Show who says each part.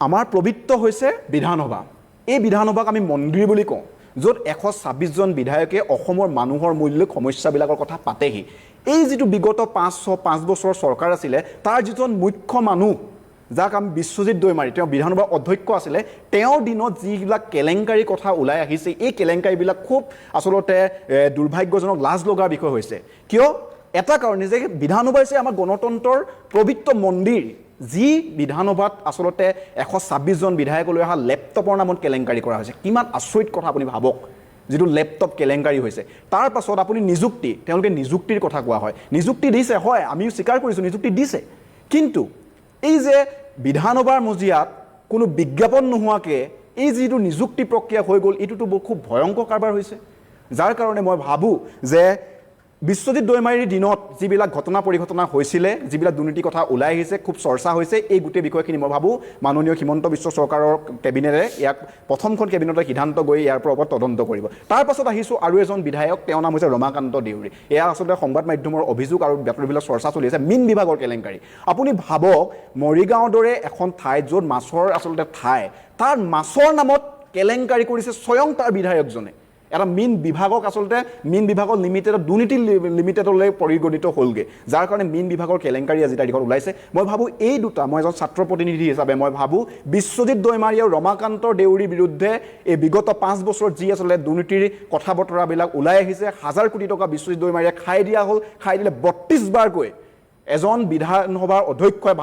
Speaker 1: আমাৰ পবিত্ৰ হৈছে বিধানসভা এই বিধানসভাক আমি মন্দিৰ বুলি কওঁ য'ত 126 জন বিধায়কে অসমৰ মানুহৰ মূল্যক সমস্যাবিলাকৰ কথা পাতেহি এই যেটো বিগত 5 বছৰ চৰকাৰ আছিল তাৰ যিজন মুখ্য মানুহ যাক আমি বিশ্বজিৎ দৈমাৰী তেওঁ বিধানসভাৰ অধ্যক্ষ আছিল তেওঁৰ দিনত যিবিলাক কেলেংকাৰী কথা ওলাই আহিছে এই কেলেংকাৰীবিলাক খুব আসলতে দুৰ্ভাগ্যজনক লাজ লগাৰ বিষয় হৈছে কিয় এটা কাৰণে যে বিধানসভা হৈছে আমাৰ গণতন্ত্ৰৰ পবিত্ৰ মন্দিৰ যি বিধানসভাত আসলতে 126 জন বিধায়কলৈ অহা লেপটপৰ নামত কেলেংকাৰী কৰা হৈছে কিমান আচৰিত কথা আপুনি ভাবক যেটো লেপটপ কেলেংকাৰী হৈছে তাৰ পাছত আপুনি নিযুক্তি তেওঁলোকে নিযুক্তিৰ কথা কোৱা হয় নিযুক্তি দিছে হয় আমিও স্বীকাৰ কৰিছো নিযুক্তি দিছে কিন্তু এই যে বিধানসভাৰ মজিয়াত কোনো বিজ্ঞাপন নোহোৱাকে এই যেটো নিযুক্তি প্ৰক্ৰিয়া হৈ গ'ল এটোটো খুব ভয়ংকৰ কাৰবাৰ হৈছে যাৰ কাৰণে মই ভাবো যে বিশ্বজিৎ দৈমাৰীৰ দিনত যিবিলাক ঘটনা পৰিঘটনা হৈছিল যিবিলাক দুৰ্নীতি কথা ওলাই আহিছে খুব চৰ্চা হৈছে এই গোটেই বিষয়খিনি মই ভাবো মাননীয় হিমন্ত বিশ্ব চৰকাৰৰ কেবিনেটে ইয়াক প্ৰথমখন কেবিনেটৰ সিদ্ধান্ত গৈ ইয়াৰ ওপৰত তদন্ত কৰিব তাৰ পাছত আহিছো আৰু এজন বিধায়ক তেওঁৰ নাম হৈছে ৰমাকান্ত দেউৰী এয়া আসলে সংবাদ মাধ্যমৰ অভিযোগ আৰু বাতৰিবিলাক চৰ্চা চলি আছে মিন বিভাগৰ কেলেংকাৰী আপুনি ভাবক মৰিগাঁওৰ দৰে এখন ঠাই য'ত মাছৰ আসলতে ঠাই তাৰ মাছৰ নামত কেলেংকাৰী কৰিছে স্বয়ং তাৰ বিধায়কজনে এটা মিন বিভাগক আসলতে মিন বিভাগৰ লিমিটেডৰ দুৰ্নীতি লিমিটেডলৈ পৰিগণিত হ'লগে যাৰ কাৰণে মিন বিভাগৰ কেলেংকাৰী আজি তাৰিখত ওলাইছে মই ভাবো এই দুটা মই এজন ছাত্ৰ প্ৰতিনিধি হিচাপে মই ভাবো বিশ্বজিৎ দৈমাৰী আৰু ৰমাকান্ত দেউৰীৰ বিৰুদ্ধে এই বিগত 5 বছৰ যি আসলে দুৰ্নীতিৰ কথা বতৰাবিলাক ওলাই আহিছে হাজাৰ কোটি টকা বিশ্বজিৎ দৈমাৰীয়ে খাই দিয়া হ'ল খাই দিলে 32 বাৰকৈ এজন বিধানসভাৰ অধ্যক্ষই